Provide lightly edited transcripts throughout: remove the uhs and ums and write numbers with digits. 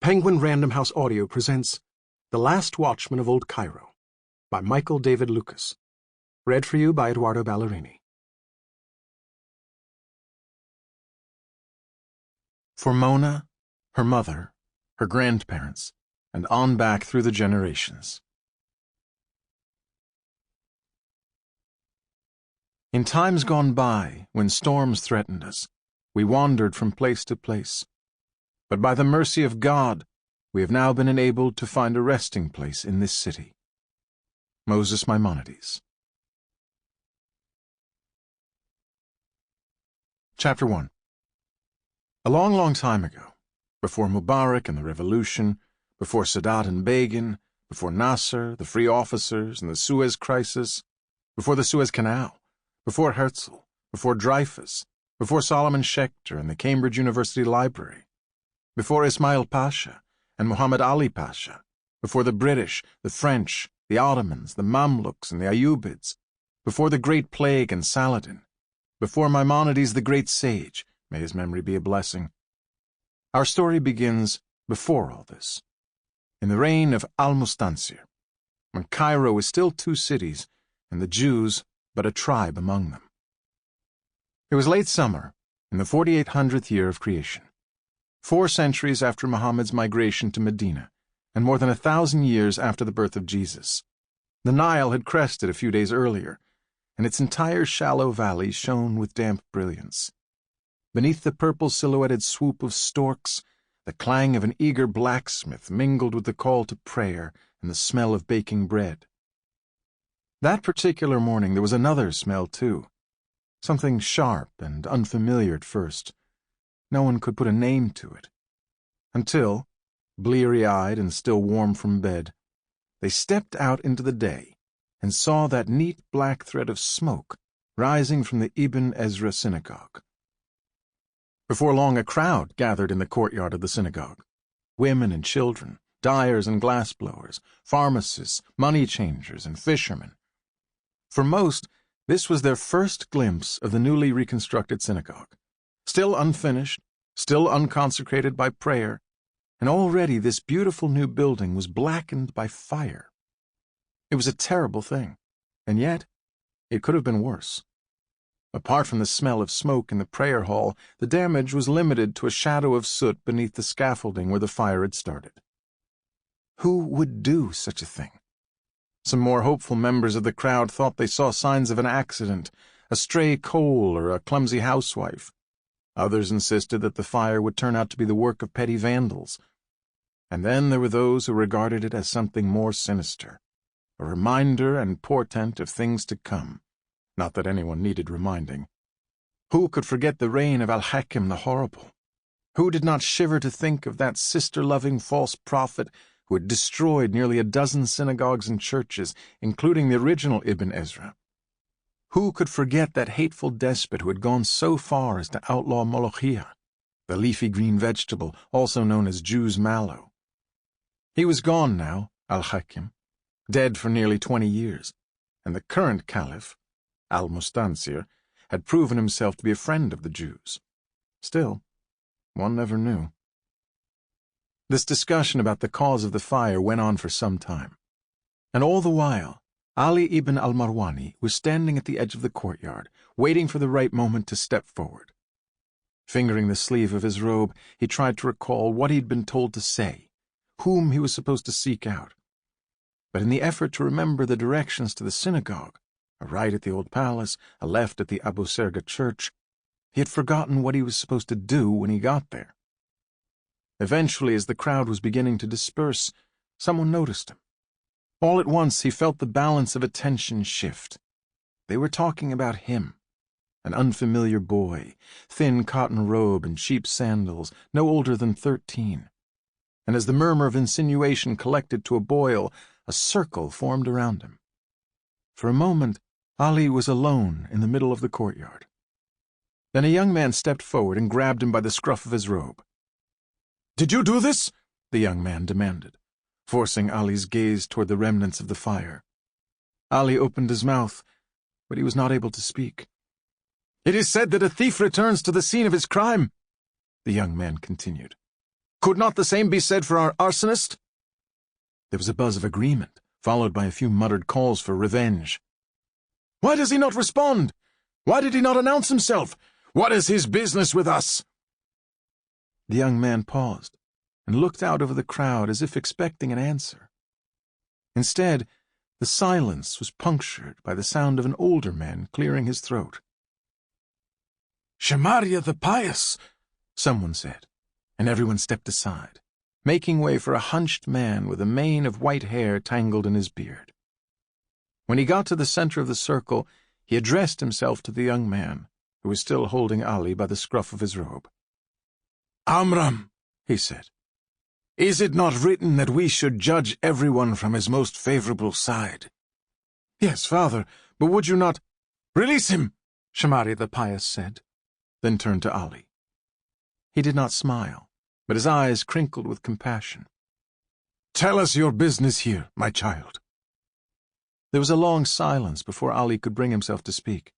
Penguin Random House Audio presents The Last Watchman of Old Cairo by Michael David Lukas. Read for you by Edoardo Ballerini. For Mona, her mother, her grandparents, and on back through the generations. In times gone by, when storms threatened us, we wandered from place to place. But by the mercy of God, we have now been enabled to find a resting place in this city. Moses Maimonides. Chapter 1. A long, long time ago, before Mubarak and the Revolution, before Sadat and Begin, before Nasser, the Free Officers, and the Suez Crisis, before the Suez Canal, before Herzl, before Dreyfus, before Solomon Schechter and the Cambridge University Library, before Ismail Pasha and Muhammad Ali Pasha, before the British, the French, the Ottomans, the Mamluks, and the Ayyubids, before the Great Plague and Saladin, before Maimonides the great sage, may his memory be a blessing. Our story begins before all this, in the reign of Al-Mustansir, when Cairo was still two cities and the Jews but a tribe among them. It was late summer, in the 4800th year of creation. 4 centuries after Muhammad's migration to Medina, and more than 1,000 years after the birth of Jesus. The Nile had crested a few days earlier, and its entire shallow valley shone with damp brilliance. Beneath the purple silhouetted swoop of storks, the clang of an eager blacksmith mingled with the call to prayer and the smell of baking bread. That particular morning there was another smell too, something sharp and unfamiliar at first. No one could put a name to it, until, bleary-eyed and still warm from bed, they stepped out into the day and saw that neat black thread of smoke rising from the Ibn Ezra synagogue. Before long a crowd gathered in the courtyard of the synagogue. Women and children, dyers and glassblowers, pharmacists, money-changers, and fishermen. For most, this was their first glimpse of the newly reconstructed synagogue. Still unfinished, still unconsecrated by prayer, and already this beautiful new building was blackened by fire. It was a terrible thing, and yet it could have been worse. Apart from the smell of smoke in the prayer hall, the damage was limited to a shadow of soot beneath the scaffolding where the fire had started. Who would do such a thing? Some more hopeful members of the crowd thought they saw signs of an accident, a stray coal or a clumsy housewife. Others insisted that the fire would turn out to be the work of petty vandals. And then there were those who regarded it as something more sinister, a reminder and portent of things to come. Not that anyone needed reminding. Who could forget the reign of Al-Hakim the Horrible? Who did not shiver to think of that sister-loving false prophet who had destroyed nearly a dozen synagogues and churches, including the original Ibn Ezra? Who could forget that hateful despot who had gone so far as to outlaw molokhia, the leafy green vegetable also known as Jew's mallow? He was gone now, Al-Hakim, dead for nearly 20 years, and the current caliph, Al-Mustansir, had proven himself to be a friend of the Jews. Still, one never knew. This discussion about the cause of the fire went on for some time, and all the while Ali ibn al-Marwani was standing at the edge of the courtyard, waiting for the right moment to step forward. Fingering the sleeve of his robe, he tried to recall what he had been told to say, whom he was supposed to seek out. But in the effort to remember the directions to the synagogue, a right at the old palace, a left at the Abu Serga church, he had forgotten what he was supposed to do when he got there. Eventually, as the crowd was beginning to disperse, someone noticed him. All at once he felt the balance of attention shift. They were talking about him, an unfamiliar boy, thin cotton robe and cheap sandals, no older than 13. And as the murmur of insinuation collected to a boil, a circle formed around him. For a moment, Ali was alone in the middle of the courtyard. Then a young man stepped forward and grabbed him by the scruff of his robe. "Did you do this?" the young man demanded, forcing Ali's gaze toward the remnants of the fire. Ali opened his mouth, but he was not able to speak. "It is said that a thief returns to the scene of his crime," the young man continued. Could not the same be said for our arsonist? There was a buzz of agreement, followed by a few muttered calls for revenge. Why does he not respond? Why did he not announce himself? What is his business with us? The young man paused and looked out over the crowd as if expecting an answer. Instead, the silence was punctured by the sound of an older man clearing his throat. Shamaria the Pious, someone said, and everyone stepped aside, making way for a hunched man with a mane of white hair tangled in his beard. When he got to the center of the circle, he addressed himself to the young man, who was still holding Ali by the scruff of his robe. Amram, he said, is it not written that we should judge everyone from his most favorable side? Yes, father, but would you not— Release him, Shamaria the Pious said, then turned to Ali. He did not smile, but his eyes crinkled with compassion. Tell us your business here, my child. There was a long silence before Ali could bring himself to speak.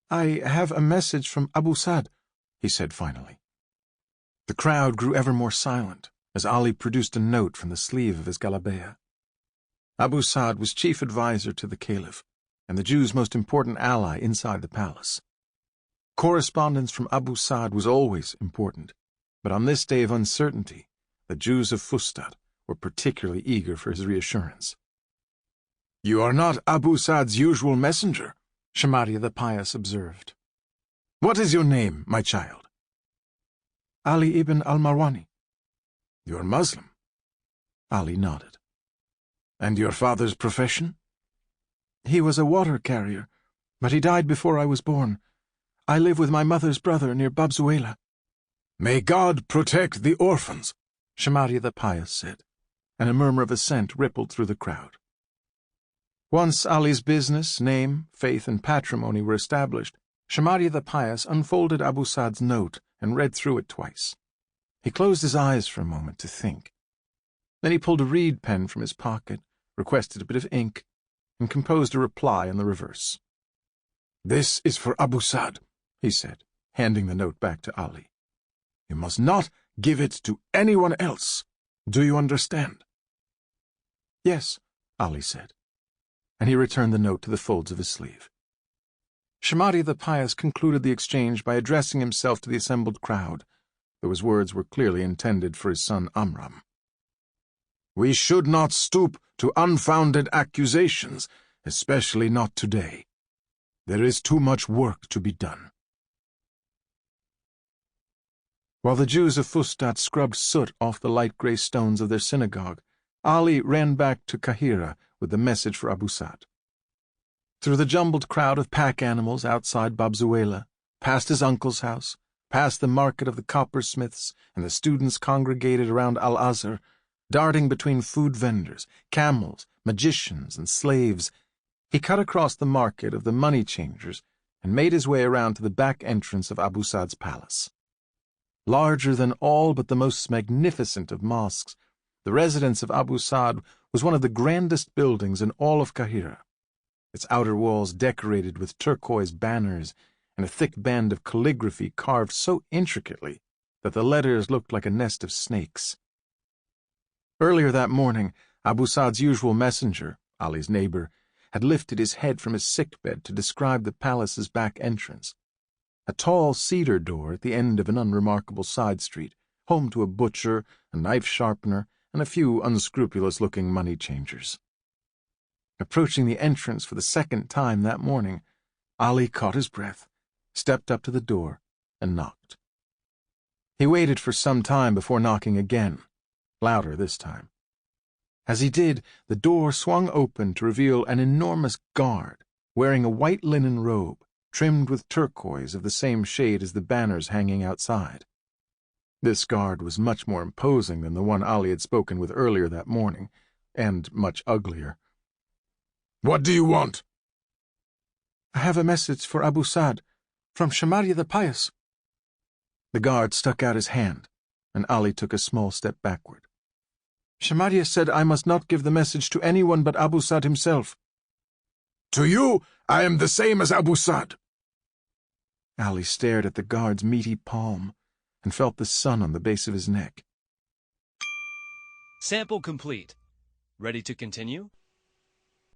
I have a message from Abu Sa'd, he said finally. The crowd grew ever more silent as Ali produced a note from the sleeve of his galabeah. Abu Sa'd was chief advisor to the caliph and the Jews' most important ally inside the palace. Correspondence from Abu Sa'd was always important, but on this day of uncertainty, the Jews of Fustat were particularly eager for his reassurance. You are not Abu Sa'd's usual messenger, Shamaria the Pious observed. What is your name, my child? Ali ibn al-Marwani. You are Muslim? Ali nodded. And your father's profession? He was a water carrier, but he died before I was born. I live with my mother's brother near Babzuela. May God protect the orphans, Shamaria the Pious said, and a murmur of assent rippled through the crowd. Once Ali's business, name, faith, and patrimony were established, Shamaria the Pious unfolded Abu Sa'd's note and read through it twice. He closed his eyes for a moment to think. Then he pulled a reed pen from his pocket, requested a bit of ink, and composed a reply in the reverse. This is for Abu Sa'd, he said, handing the note back to Ali. You must not give it to anyone else. Do you understand? Yes, Ali said, and he returned the note to the folds of his sleeve. Shamaria the Pious concluded the exchange by addressing himself to the assembled crowd, though his words were clearly intended for his son Amram. We should not stoop to unfounded accusations, especially not today. There is too much work to be done. While the Jews of Fustat scrubbed soot off the light grey stones of their synagogue, Ali ran back to Kahira with the message for Abu Sa'd. Through the jumbled crowd of pack animals outside Babzuela, past his uncle's house, past the market of the coppersmiths and the students congregated around Al-Azhar, darting between food vendors, camels, magicians, and slaves, he cut across the market of the money changers and made his way around to the back entrance of Abu Sa'd's palace. Larger than all but the most magnificent of mosques, the residence of Abu Sa'd was one of the grandest buildings in all of Kahira, its outer walls decorated with turquoise banners and a thick band of calligraphy carved so intricately that the letters looked like a nest of snakes. Earlier that morning, Abu Sa'd's usual messenger, Ali's neighbor, had lifted his head from his sickbed to describe the palace's back entrance. A tall cedar door at the end of an unremarkable side street, home to a butcher, a knife sharpener, and a few unscrupulous-looking money changers. Approaching the entrance for the second time that morning, Ali caught his breath, stepped up to the door, and knocked. He waited for some time before knocking again, louder this time. As he did, the door swung open to reveal an enormous guard wearing a white linen robe, trimmed with turquoise of the same shade as the banners hanging outside. This guard was much more imposing than the one Ali had spoken with earlier that morning, and much uglier. "What do you want?" "I have a message for Abu Sa'd, from Shamaria the Pious." The guard stuck out his hand, and Ali took a small step backward. "Shamaria said I must not give the message to anyone but Abu Sa'd himself." "To you, I am the same as Abu Sa'd." Ali stared at the guard's meaty palm and felt the sun on the base of his neck. Sample complete. Ready to continue?